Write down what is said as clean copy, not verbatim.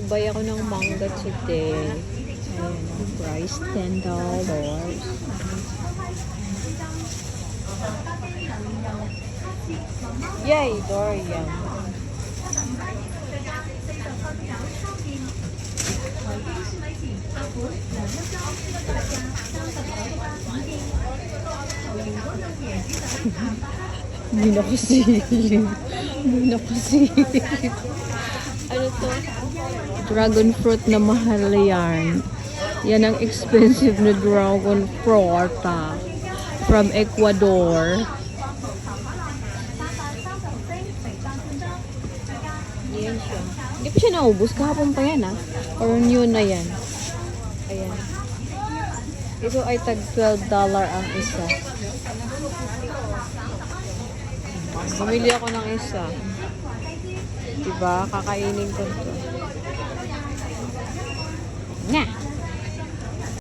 Mag-buy ako ng manga today. Ayan, ang price $10. Yay, Dorian. Hindi na kasi. Hindi na kasi. Ano to? Dragon fruit na mahal yan. Yan ang expensive na dragon fruit from Ecuador. Yan siya. Hindi pa siya naubos. Kahapon pa yan Or new na yan. Ayan. Ito ay tag $12 ang isa. Bumili ako ng isa. Diba? Kakainin ko ito.